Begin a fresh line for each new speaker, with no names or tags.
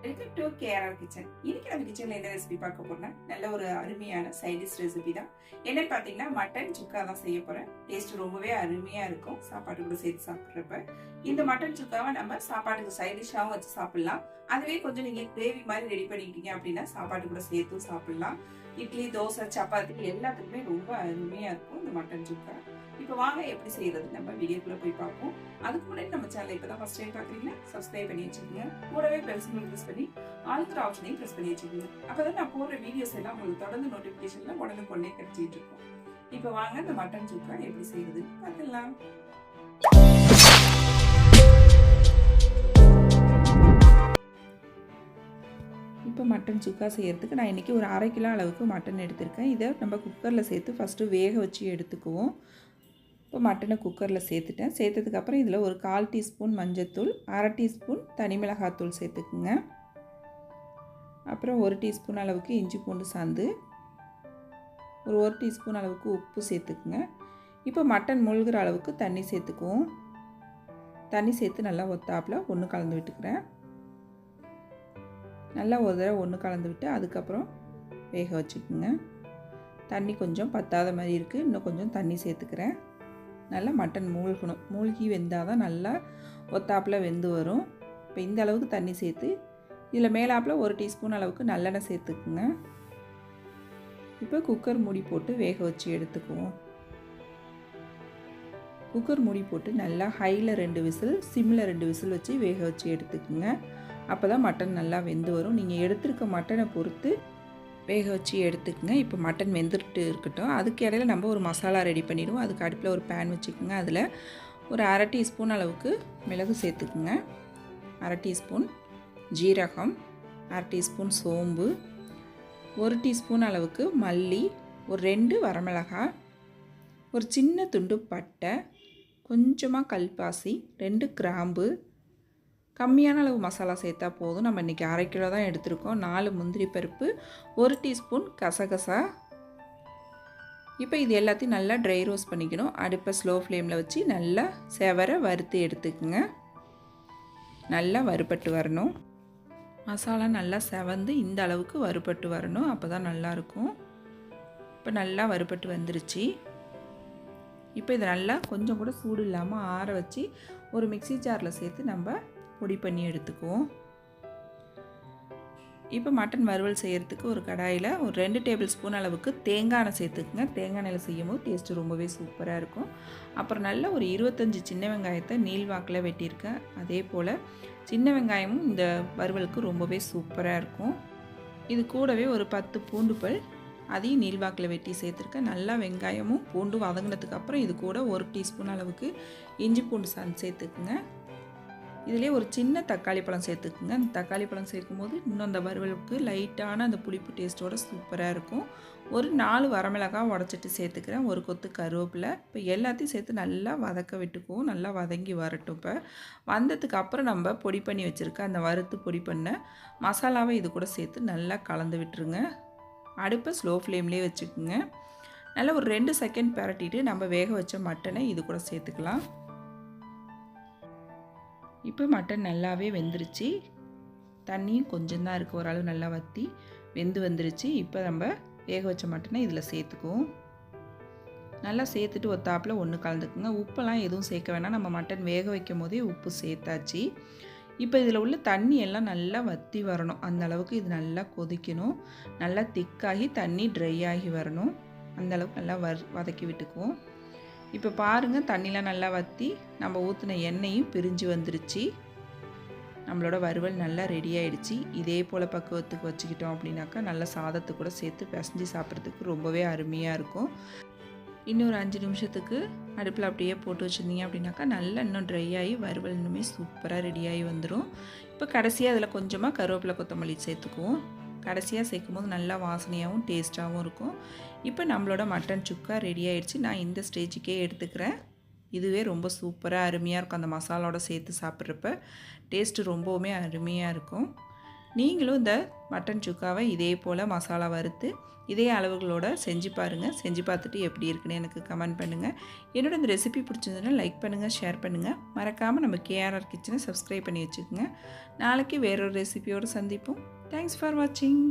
Welcome to KR kitchen. இன்னைக்கு நம்ம கிச்சன்ல என்ன ரெசிபி பார்க்க போறோம்னா நல்ல ஒரு அருமையான சைடிஷ் ரெசிபி தான். என்னன்னு பார்த்தீங்கன்னா மட்டன் சுக்கா தான் செய்ய போறேன். டேஸ்ட் ரொம்பவே அருமையா இருக்கும் சாப்பாடு கூட சேர்த்து சாப்பிட்றப்ப. இந்த மட்டன் சுக்காவை நம்ம சாப்பாட்டுக்கு சைடிஷாகவும் வச்சு சாப்பிடலாம். அதுவே கொஞ்சம் நீங்க கிரேவி மாதிரி ரெடி பண்ணிக்கிட்டீங்க அப்படின்னா சாப்பாடு கூட சேர்த்தும் சாப்பிடலாம். இட்லி, தோசை, சப்பாத்தி எல்லாத்துக்குமே ரொம்ப அருமையா இருக்கும் இந்த மட்டன் சுக்கா. இப்போ வாங்க எப்படி செய்யறது நம்ம வீடியோக்குள்ள போய் பார்ப்போம். அதுக்கு முன்னாடி நம்ம சேனலை இப்பதான் ஃபர்ஸ்ட் டைம் பாக்குறீங்கன்னா சப்ஸ்கிரைப் பண்ணி வச்சுக்கோங்க. கூடவே பெல் சிம்பல் பிரஸ் பண்ணி ஆல்கிற ஆப்ஷனையும் பிரஸ் பண்ணி வச்சுக்கோங்க. அப்பதான் நான் போடுற வீடியோஸ் எல்லாம் உங்களுக்கு தொடர்ந்து நோட்டிபிகேஷன்ல உடனே கிடைச்சிட்டு இருக்கும். இப்போ வாங்க இந்த மட்டன் சுக்கா எப்படி செய்யறதுன்னு பார்க்கலாம். இப்போ மட்டன் சுக்கா செய்யறதுக்கு நான் இன்றைக்கி ஒரு 1/2 கிலோ அளவுக்கு மட்டன் எடுத்திருக்கேன். இதை நம்ம குக்கரில் சேர்த்து ஃபஸ்ட்டு வேக வச்சு எடுத்துக்குவோம். இப்போ மட்டனை குக்கரில் சேர்த்துட்டேன். சேர்த்ததுக்கப்புறம் இதில் ஒரு 1/4 டீஸ்பூன் மஞ்சள்தூள், 1/2 டீஸ்பூன் தனி மிளகாத்தூள் சேர்த்துக்குங்க. அப்புறம் 1 டீஸ்பூன் அளவுக்கு இஞ்சி பூண்டு சாந்து, ஒரு 1 டீஸ்பூன் அளவுக்கு உப்பு சேர்த்துக்குங்க. இப்போ மட்டன் மூழ்கிற அளவுக்கு தண்ணி சேர்த்துக்குவோம். தண்ணி சேர்த்து நல்லா ஒத்தாப்பில் ஒன்று கலந்து விட்டுக்கிறேன். நல்லா ஒரு தடவை ஒன்று கலந்து விட்டு அதுக்கப்புறம் வேக வச்சுக்கோங்க. தண்ணி கொஞ்சம் பத்தாத மாதிரி இருக்குது, இன்னும் கொஞ்சம் தண்ணி சேர்த்துக்கிறேன். நல்லா மட்டன் மூழ்கணும். மூழ்கி வெந்தால் தான் நல்லா ஒத்தாப்பில் வெந்து வரும். இப்போ இந்த அளவுக்கு தண்ணி சேர்த்து இதில் மேலாப்பில் 1 டீஸ்பூன் அளவுக்கு நல்லெண்ணெய் சேர்த்துக்குங்க. இப்போ குக்கர் மூடி போட்டு வேக வச்சு எடுத்துக்குவோம். குக்கர் மூடி போட்டு நல்லா ஹையில் 2 விசில், சிம்மில் 2 விசில் வச்சு வேக வச்சு எடுத்துக்குங்க. அப்போ தான் மட்டன் நல்லா வெந்து வரும். நீங்கள் எடுத்துருக்க மட்டனை பொறுத்து வேக வச்சு எடுத்துக்கங்க. இப்போ மட்டன் வெந்துட்டு இருக்கட்டும். அதுக்கு இடையில நம்ம ஒரு மசாலா ரெடி பண்ணிடுவோம். அதுக்கு அடுப்பில் ஒரு பேன் வச்சுக்கோங்க. அதில் ஒரு 1/2 டீஸ்பூன் அளவுக்கு மிளகு சேர்த்துக்குங்க, 1/2 டீஸ்பூன் ஜீரகம், 1/2 டீஸ்பூன் சோம்பு, 1 டீஸ்பூன் அளவுக்கு மல்லி, ஒரு 2 வரமிளகாய், ஒரு சின்ன துண்டு பட்டை, கொஞ்சமாக கல்பாசி, 2 கிராம்பு, கம்மியான அளவு மசாலா சேர்த்தா போதும். நம்ம இன்றைக்கி 1/2 கிலோ தான் எடுத்திருக்கோம். 4 முந்திரி பருப்பு, 1 டீஸ்பூன் கசகசா. இப்போ இது எல்லாத்தையும் நல்லா ட்ரை ரோஸ்ட் பண்ணிக்கணும். அடுப்பை ஸ்லோ ஃப்ளேமில் வச்சு நல்லா செவர வறுத்து எடுத்துக்குங்க. நல்லா வறுபட்டு வரணும். மசாலா நல்லா செவந்து இந்த அளவுக்கு வறுபட்டு வரணும். அப்போ தான் நல்லாயிருக்கும். இப்போ நல்லா வறுபட்டு வந்துருச்சு. இப்போ இதை நல்லா கொஞ்சம் கூட சூடு இல்லாமல் ஆற வச்சு ஒரு மிக்ஸி ஜாரில் சேர்த்து நம்ம பொடி பண்ணி எடுத்துக்குவோம். இப்போ மட்டன் வறுவல் செய்கிறதுக்கு ஒரு கடாயில் ஒரு 2 டேபிள் ஸ்பூன் அளவுக்கு தேங்காய் எண்ணெய் சேர்த்துக்குங்க. தேங்காய் எண்ணெயில் செய்யும் போது டேஸ்ட்டு ரொம்பவே சூப்பராக இருக்கும். அப்புறம் நல்ல ஒரு 25 சின்ன வெங்காயத்தை நீள்வாக்கில் வெட்டியிருக்கேன். அதே போல் சின்ன வெங்காயமும் இந்த வறுவலுக்கு ரொம்பவே சூப்பராக இருக்கும். இது கூடவே ஒரு 10 பூண்டு பல், அதையும் நீள்வாக்கில் வெட்டி சேர்த்துருக்கேன். நல்லா வெங்காயமும் பூண்டு வதங்கினதுக்கு அப்புறம் இது கூட 1 டீஸ்பூன் அளவுக்கு இஞ்சி பூண்டு சாந்து சேர்த்துக்குங்க. இதிலே ஒரு சின்ன தக்காளி பழம் சேர்த்துக்குங்க. அந்த தக்காளி பழம் சேர்க்கும்போது இன்னும் அந்த வறுவலுக்கு லைட்டான அந்த புளிப்பு டேஸ்ட்டோட சூப்பராக இருக்கும். ஒரு 4 வரமிளகாய் உடச்சிட்டு சேர்த்துக்கிறேன், ஒரு கொத்து கருவேப்பிலை. இப்போ எல்லாத்தையும் சேர்த்து நல்லா வதக்க விட்டுக்குவோம். நல்லா வதங்கி வரட்டும். இப்போ வந்ததுக்கு அப்புறம் நம்ம பொடி பண்ணி வச்சுருக்க அந்த வறுத்து பொடி பண்ண மசாலாவை இது கூட சேர்த்து நல்லா கலந்து விட்டுருங்க. அடுப்பை ஸ்லோ ஃப்ளேம்லேயே வச்சுக்குங்க. நல்லா ஒரு 2 செகண்ட் பரட்டிட்டு நம்ம வேக வச்ச மட்டனை இது கூட சேர்த்துக்கலாம். இப்போ மட்டன் நல்லாவே வெந்துருச்சு. தண்ணியும் கொஞ்சம் தான் இருக்குது, ஓரளவு நல்லா வற்றி வெந்து வந்துருச்சு. இப்போ நம்ம வேக வச்ச மட்டனை இதில் சேர்த்துக்குவோம். நல்லா சேர்த்துட்டு ஒத்தாப்பில் ஒன்று கலந்துக்குங்க. உப்பெல்லாம் எதுவும் சேர்க்க வேணாம், நம்ம மட்டன் வேக வைக்கும் போதே உப்பு சேர்த்தாச்சு. இப்போ இதில் உள்ள தண்ணி எல்லாம் நல்லா வற்றி வரணும். அந்த அளவுக்கு இது நல்லா கொதிக்கணும். நல்லா திக்காகி தண்ணி ட்ரை ஆகி வரணும். அந்தளவுக்கு நல்லா வதக்கி விட்டுக்குவோம். இப்போ பாருங்கள், தண்ணிலாம் நல்லா வற்றி நம்ம ஊற்றின எண்ணெயும் பிரிஞ்சு வந்துருச்சு. நம்மளோட வறுவல் நல்லா ரெடி ஆகிடுச்சு. இதே போல் பக்குவத்துக்கு வச்சுக்கிட்டோம் அப்படின்னாக்கா நல்லா சாதத்து கூட சேர்த்து பிசைஞ்சு சாப்பிட்றதுக்கு ரொம்பவே அருமையாக இருக்கும். இன்னொரு 5 நிமிஷத்துக்கு அடுப்பில் அப்படியே போட்டு வச்சுருந்தீங்க அப்படின்னாக்கா நல்லா இன்னும் ட்ரை ஆகி வறுவல் இன்னுமே சூப்பராக ரெடியாகி வந்துடும். இப்போ கடைசியாக அதில் கொஞ்சமாக கருவேப்பிலை, கொத்தமல்லி சேர்த்துக்குவோம். கடைசியாக சேர்க்கும் போது நல்லா வாசனையாகவும் டேஸ்ட்டாகவும் இருக்கும். இப்போ நம்மளோட மட்டன் சுக்கா ரெடி ஆகிடுச்சு. நான் இந்த ஸ்டேஜுக்கே எடுத்துக்கிறேன். இதுவே ரொம்ப சூப்பராக அருமையாக இருக்கும். அந்த மசாலாவோட சேர்த்து சாப்பிட்றப்ப டேஸ்ட்டு ரொம்பவுமே அருமையாக இருக்கும். நீங்களும் இந்த மட்டன் சுக்காவை இதே போல் மசாலா வறுத்து இதே அளவுகளோடு செஞ்சு பாருங்கள். செஞ்சு பார்த்துட்டு எப்படி இருக்குன்னு எனக்கு கமெண்ட் பண்ணுங்கள். என்னோட இந்த ரெசிபி பிடிச்சிருந்ததுன்னா லைக் பண்ணுங்கள், ஷேர் பண்ணுங்கள். மறக்காமல் நம்ம கேஆர்ஆர் கிச்சனை சப்ஸ்கிரைப் பண்ணி வச்சுக்கோங்க. நாளைக்கு வேறொரு ரெசிபியோடு சந்திப்போம். தேங்க்ஸ் ஃபார் வாட்சிங்.